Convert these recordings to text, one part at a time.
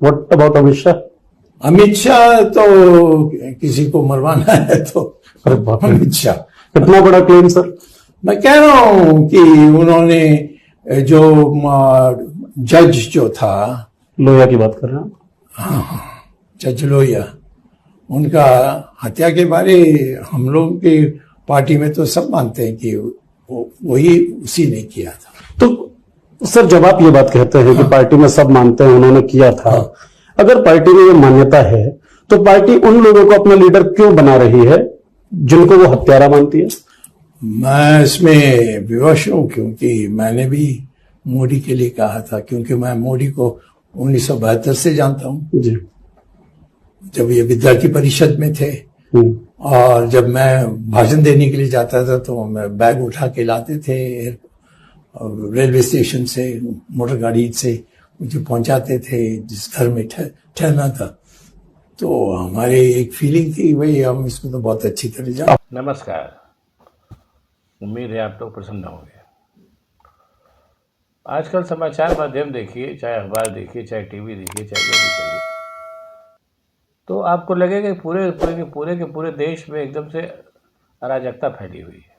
What about Amit Shah? Amit Shah तो किसी को मरवाना है तो अरे बाप रे, अमित शाह। इतना बड़ा क्लेम सर। मैं कह रहा हूं कि उन्होंने जो जज जो था, लोहिया की बात कर रहे हैं? जज लोहिया, उनका हत्या के बारे हम लोग की पार्टी में तो सब मानते हैं कि वही उसी ने किया था। तो सर जब आप ये बात कहते हैं कि पार्टी में सब मानते हैं उन्होंने किया था, अगर पार्टी में ये मान्यता है तो पार्टी उन लोगों को अपना लीडर क्यों बना रही है जिनको वो हत्यारा मानती है? मैं इसमें विवश हूं क्योंकि मैंने भी मोदी के लिए कहा था, क्योंकि मैं मोदी को 1972 से जानता हूं, जी। जब ये विद्यार्थी परिषद में थे। और जब मैं भाषण देने के लिए जाता था तो मैं बैग उठा के लाते थे, रेलवे स्टेशन से मोटर गाड़ी से मुझे पहुंचाते थे जिस घर में ठहरना था। तो हमारे एक फीलिंग थी भाई हम इसमें तो बहुत अच्छी तरह जान। नमस्कार, उम्मीद है आप लोग प्रसन्न होंगे। आजकल समाचार माध्यम देखिए, चाहे अखबार देखिए, चाहे टीवी देखिए, चाहे जो भी करिए, तो आपको लगेगा कि पूरे देश में एकदम से अराजकता फैली हुई है।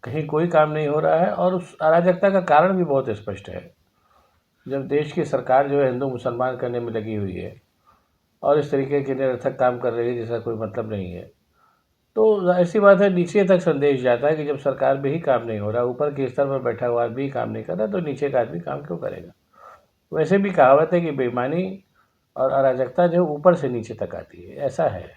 कहीं कोई काम नहीं हो रहा है और उस अराजकता का कारण भी बहुत स्पष्ट है। जब देश की सरकार जो है हिंदू मुसलमान करने में लगी हुई है और इस तरीके के निरर्थक काम कर रही है जिसका कोई मतलब नहीं है, तो ऐसी बात है नीचे तक संदेश जाता है कि जब सरकार में ही काम नहीं हो रहा, ऊपर के स्तर पर बैठा हुआ आदमी काम नहीं कर रहा, तो नीचे का आदमी काम क्यों करेगा। वैसे भी कहावत है कि बेईमानी और अराजकता जो ऊपर से नीचे तक आती है, ऐसा है।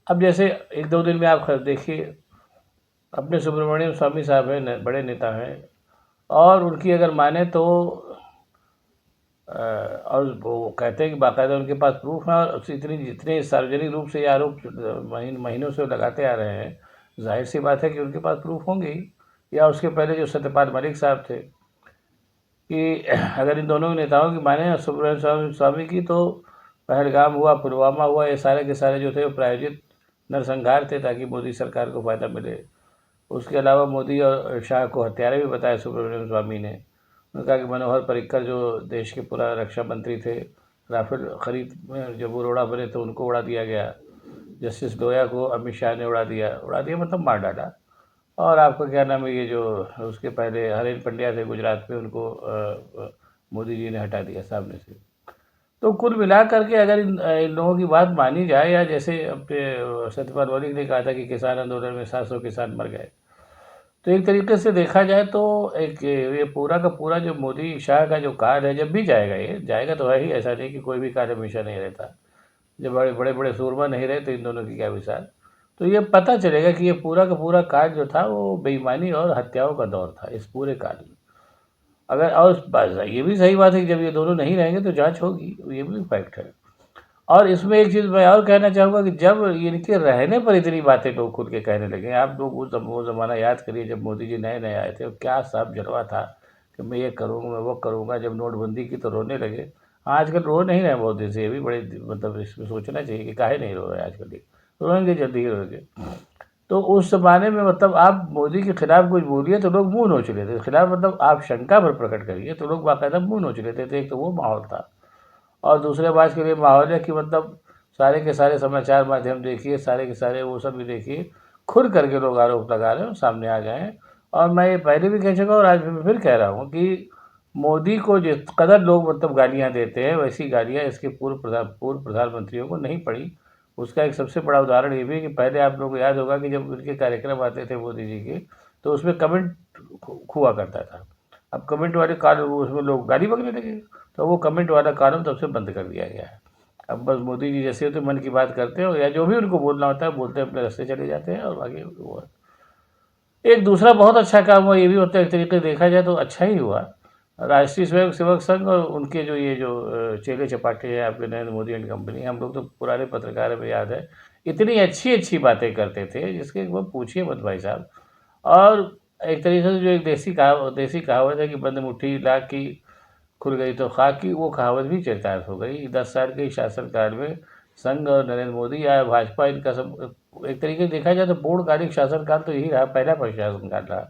अब जैसे 1-2 दिन में आप देखिए, अपने सुब्रमण्यम स्वामी साहब हैं, बड़े नेता हैं, और उनकी अगर माने तो और वो कहते हैं कि बाकायदा उनके पास प्रूफ है और जितने सार्वजनिक रूप से ये आरोप महीनों से लगाते आ रहे हैं, जाहिर सी बात है कि उनके पास प्रूफ होंगे ही। या उसके पहले जो सत्यपाल मलिक साहब थे, कि अगर इन दोनों नेताओं की माने सुब्रमण्यम स्वामी की, तो पहलगाम हुआ, पुलवामा हुआ, ये सारे के सारे जो थे वो प्रायोजित नरसंहार थे ताकि मोदी सरकार को फ़ायदा मिले। उसके अलावा मोदी और शाह को हत्यारे भी बताया सुब्रमण्यम स्वामी ने। उन्होंने कहा कि मनोहर पर्रिकर जो देश के पूरा रक्षा मंत्री थे, राफेल खरीद में जब वो रोड़ा बने तो उनको उड़ा दिया गया। जस्टिस लोया को अमित शाह ने उड़ा दिया मतलब मार डाला। और आपका क्या नाम है, ये जो उसके पहले हरेन पंड्या थे गुजरात में, उनको मोदी जी ने हटा दिया सामने से। तो कुल मिला करके अगर इन लोगों की बात मानी जाए, या जैसे अपने सत्यपाल मलिक ने कहा था कि किसान आंदोलन में 700 किसान मर गए, तो एक तरीके से देखा जाए तो एक ये पूरा का पूरा जो मोदी शाह का जो काल है, जब भी जाएगा, ये जाएगा तो है ही, ऐसा नहीं कि कोई भी काल हमेशा नहीं रहता। जब बड़े बड़े सूरमा नहीं रहे तो इन दोनों की क्या मिसाल। तो ये पता चलेगा कि ये पूरा का पूरा काल जो था वो बेईमानी और हत्याओं का दौर था इस पूरे काल में। अगर और ये भी सही बात है कि जब ये दोनों नहीं रहेंगे तो जांच होगी, ये भी फैक्ट है। और इसमें एक चीज़ मैं और कहना चाहूँगा कि जब इनके रहने पर इतनी बातें लोग खुल के कहने लगे, आप लोग वो ज़माना याद करिए जब मोदी जी नए नए आए थे, क्या साहब जलवा था कि मैं ये करूँगा, मैं वो करूँगा। जब नोटबंदी की तो रोने लगे। आजकल रो नहीं रहे मोदी से, ये भी बड़े मतलब इसमें सोचना चाहिए कि काहे नहीं रो रहे आजकल। ये रोएंगे, जल्दी ही रोएंगे। तो उस ज़माने में मतलब आप मोदी के खिलाफ कुछ बोलिए तो लोग मुँह नोच लेते थे, खिलाफ मतलब आप शंका पर प्रकट करिए तो लोग बाकायदा मुँह नोच लेते थे। एक तो वो माहौल था, और दूसरे बात के लिए माहौल है कि मतलब सारे के सारे समाचार माध्यम देखिए, सारे के सारे वो सब भी देखिए, खुल करके लोग आरोप लगा रहे हैं, सामने आ गए हैं। और मैं ये पहले भी कह चुका और आज भी फिर कह रहा हूँ कि मोदी को जिस कदर लोग मतलब गालियाँ देते हैं, वैसी गालियाँ इसके पूर्व प्रधानमंत्रियों को नहीं पड़ी। उसका एक सबसे बड़ा उदाहरण ये भी है कि पहले आप लोगों को याद होगा कि जब उनके कार्यक्रम आते थे मोदी जी के, तो उसमें कमेंट हुआ करता था। अब कमेंट वाले कारण उसमें लोग गाली बकने लगे, तो वो कमेंट वाला कारण तब से बंद कर दिया गया है। अब बस मोदी जी जैसे होते मन की बात करते हो, या जो भी उनको बोलना होता है बोलते हैं, अपने रास्ते चले जाते हैं और आगे वो एक दूसरा बहुत अच्छा काम हुआ, ये भी होता है एक तरीके से देखा जाए तो अच्छा ही हुआ। राष्ट्रीय स्वयं सेवक संघ और उनके जो ये जो चेले चपाटे हैं आपके नरेंद्र मोदी एंड कंपनी, हम लोग तो पुराने पत्रकार में याद है, इतनी अच्छी अच्छी बातें करते थे जिसके वो पूछिए मत भाई साहब। और एक तरीके से जो एक देसी कहावत है कि बंद मुट्ठी लाख की खुल गई तो खाकी, वो कहावत भी चरितार्थ हो गई। 10 साल के शासनकाल में संघ और नरेंद्र मोदी या भाजपा, इनका सब एक तरीके से देखा जाए तो पूर्णकालिक शासनकाल तो यही रहा, पहला शासनकाल रहा।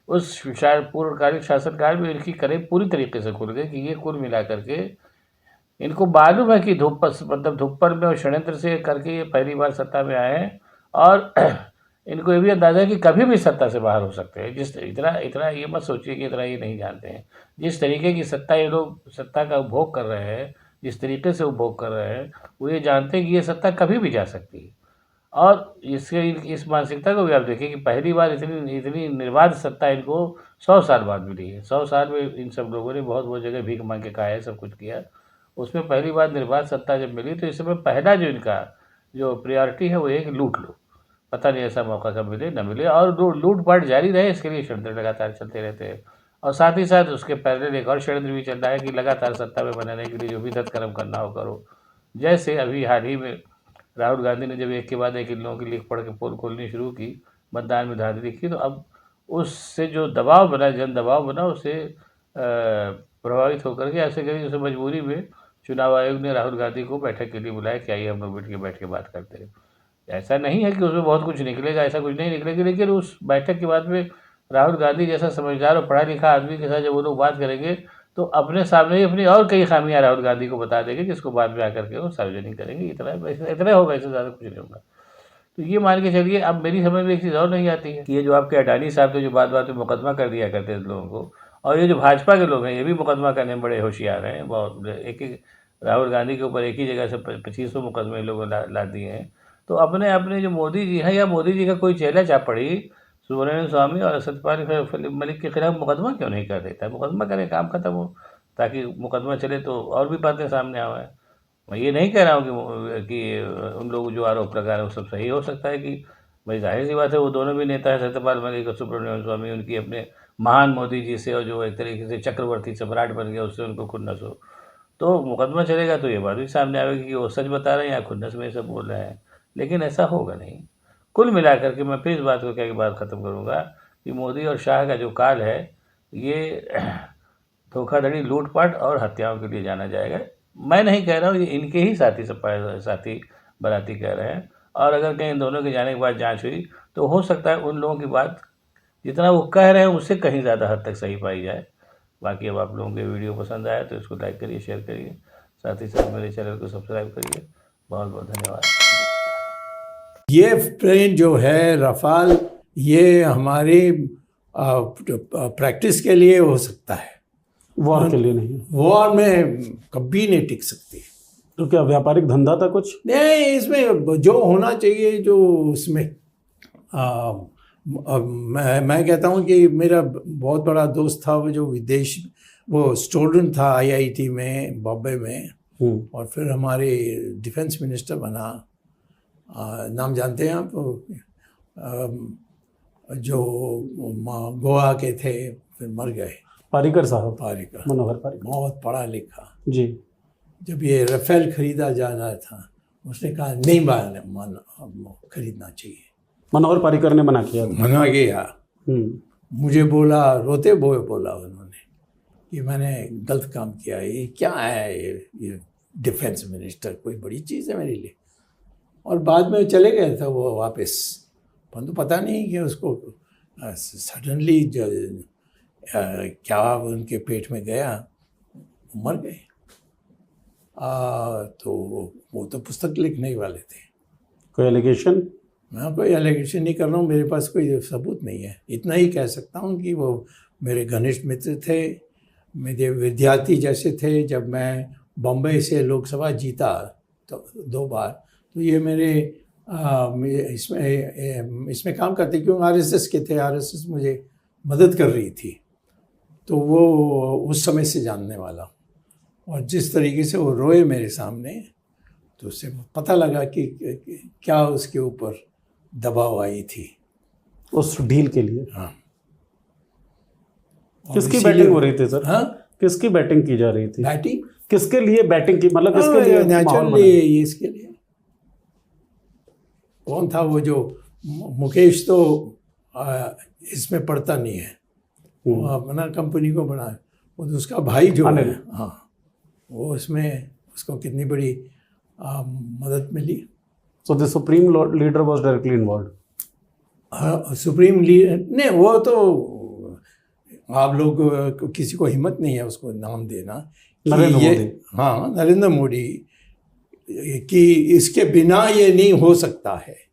उस पूर्णकालिक शासनकाल में इनकी करें पूरी तरीके से खुल गई कि ये कुल मिला करके इनको मालूम है कि मतलब धुप्पन में और षड्यंत्र से करके ये पहली बार सत्ता में आए हैं, और इनको ये भी अंदाजा है कि कभी भी सत्ता से बाहर हो सकते हैं। जिस इतना इतना ये मत सोचिए कि इतना ये नहीं जानते हैं। जिस तरीके की सत्ता ये लोग सत्ता का उपभोग कर रहे हैं, जिस तरीके से उपभोग कर रहे हैं, वो ये जानते हैं कि ये सत्ता कभी भी जा सकती है। और इस मानसिकता को भी आप देखिए कि पहली बार इतनी इतनी निर्बाध सत्ता इनको 100 साल बाद मिली है। 100 साल में इन सब लोगों ने बहुत जगह भीख मांग के खाया है, सब कुछ किया। उसमें पहली बार निर्बाध सत्ता जब मिली, तो इस समय पहला जो इनका जो प्रायोरिटी है वो है कि लूट लो। पता नहीं ऐसा मौका कब मिले न मिले, और लूट-पाट जारी रहे, इसके लिए षड्यंत्र लगातार चलते रहते हैं। और साथ ही साथ उसके पैरेलल एक और षड्यंत्र भी चल रहा है कि लगातार सत्ता में बनाने के लिए जो भी कर्म करना हो करो। जैसे अभी हाल ही में राहुल गांधी ने जब एक के बाद एक इन लोगों की लिख पढ़ के पोल खोलनी शुरू की, मतदान में धांधली की, तो अब उससे जो दबाव बना, जन दबाव बना, उससे प्रभावित होकर के ऐसे करिए उसे मजबूरी में चुनाव आयोग ने राहुल गांधी को बैठक के लिए बुलाया कि आइए हम लोग बैठ के बात करते हैं। ऐसा नहीं है कि उसमें बहुत कुछ निकलेगा, ऐसा कुछ नहीं निकलेगा, लेकिन उस बैठक के बाद में राहुल गांधी जैसा समझदार और पढ़ा लिखा आदमी के साथ जब वो लोग बात करेंगे, तो अपने सामने ही अपनी और कई खामियां राहुल गांधी को बता देंगे, जिसको बाद में आकर के वो सार्वजनिक करेंगे। इतना होगा, इससे ज़्यादा कुछ नहीं होगा। तो ये मान के चलिए। अब मेरी समझ में एक चीज़ और नहीं आती है कि ये जो आपके अडानी साहब थे, जो बात में मुकदमा कर दिया करते थे लोगों को, और ये जो भाजपा के लोग हैं, ये भी मुकदमा करने में बड़े होशियार हैं। बहुत एक राहुल गांधी के ऊपर एक ही जगह से 2500 मुकदमे लोगों ने ला दिए हैं। तो अपने अपने जो मोदी जी हैं, या मोदी जी का कोई चेला चापड़ी सुब्रमण्यम स्वामी और सत्यपाल मलिक के खिलाफ मुकदमा क्यों नहीं कर देता? मुकदमा करें, काम खत्म हो, ताकि मुकदमा चले तो और भी बातें सामने आए। मैं ये नहीं कह रहा हूँ कि उन लोग जो आरोप लगा रहे हैं वो सब सही हो सकता है, कि भाई जाहिर सी बात है वो दोनों भी नेता है, सत्यपाल मलिक और सुब्रमण्यम स्वामी, उनकी अपने महान मोदी जी से, और जो एक तरीके से चक्रवर्ती सम्राट बन गया, उससे उनको खुन्नस हो, तो मुकदमा चलेगा तो ये बात भी सामने आएगी कि वो सच बता रहे हैं या खुन्नस में सब बोल रहे हैं। लेकिन ऐसा होगा नहीं। कुल मिलाकर के मैं फिर इस बात को कह के बात ख़त्म करूँगा कि मोदी और शाह का जो काल है, ये धोखाधड़ी, लूटपाट और हत्याओं के लिए जाना जाएगा। मैं नहीं कह रहा हूँ, ये इनके ही साथी बाराती कह रहे हैं। और अगर कहीं इन दोनों के जाने के बाद जांच हुई, तो हो सकता है उन लोगों की बात जितना वो कह रहे हैं उससे कहीं ज़्यादा हद तक सही पाई जाए। बाकी अब आप लोगों को वीडियो पसंद आया तो इसको लाइक करिए, शेयर करिए, साथ ही साथ मेरे चैनल को सब्सक्राइब करिए। बहुत बहुत धन्यवाद। ये प्लेन जो है रफाल, ये हमारी प्रैक्टिस के लिए हो सकता है, वॉर के लिए नहीं। वॉर में कभी नहीं टिक सकती। तो क्या व्यापारिक धंधा था कुछ? नहीं, इसमें जो होना चाहिए, जो उसमें मैं कहता हूँ कि मेरा बहुत बड़ा दोस्त था, वो जो विदेश, वो स्टूडेंट था IIT में, बॉम्बे में, और फिर हमारे डिफेंस मिनिस्टर बना। नाम जानते हैं आप? जो गोवा के थे, फिर मर गए, पारिकर साहब, पारिकर, मनोहर पारिकर, बहुत पढ़ा लिखा जी। जब ये राफेल खरीदा जाना था, उसने कहा नहीं खरीदना चाहिए। मनोहर पारिकर ने मना किया। मना किया। मुझे बोला, रोते बोए बोला उन्होंने कि मैंने गलत काम किया, ये क्या है, ये डिफेंस मिनिस्टर कोई बड़ी चीज़ है मेरे लिए। और बाद में चले गए थे वो वापस, परंतु पता नहीं कि उसको सडनली क्या उनके पेट में गया, मर गए। तो वो तो पुस्तक लिखने ही वाले थे। कोई एलिगेशन? मैं कोई एलिगेशन नहीं कर रहा हूँ, मेरे पास कोई सबूत नहीं है। इतना ही कह सकता हूँ कि वो मेरे घनिष्ठ मित्र थे, मेरे विद्यार्थी जैसे थे। जब मैं बम्बई से लोकसभा जीता तो 2 बार, तो ये मेरे इसमें काम करते, क्यों RSS के थे, RSS मुझे मदद कर रही थी, तो वो उस समय से जानने वाला। और जिस तरीके से वो रोए मेरे सामने, तो उससे पता लगा कि क्या उसके ऊपर दबाव आई थी उस डील के लिए। हाँ। किसकी बैटिंग हो रही थी सर? हाँ, किसकी बैटिंग की जा रही थी? बैटिंग किसके लिए बैटिंग की, मतलब किसके लिए? नेचुरली इसके लिए। कौन था वो जो मुकेश, तो इसमें पढ़ता नहीं है, वो अपना कंपनी को बनाया, वो तो उसका भाई जो है, हाँ, वो उसमें उसको कितनी बड़ी मदद मिली। So the supreme leader was directly involved? Supreme leader नहीं, वो तो आप लोग किसी को हिम्मत नहीं है उसको नाम देना कि नरेंद्र ये, मोदी। हाँ, नरेंद्र मोदी, कि इसके बिना ये नहीं हो सकता है।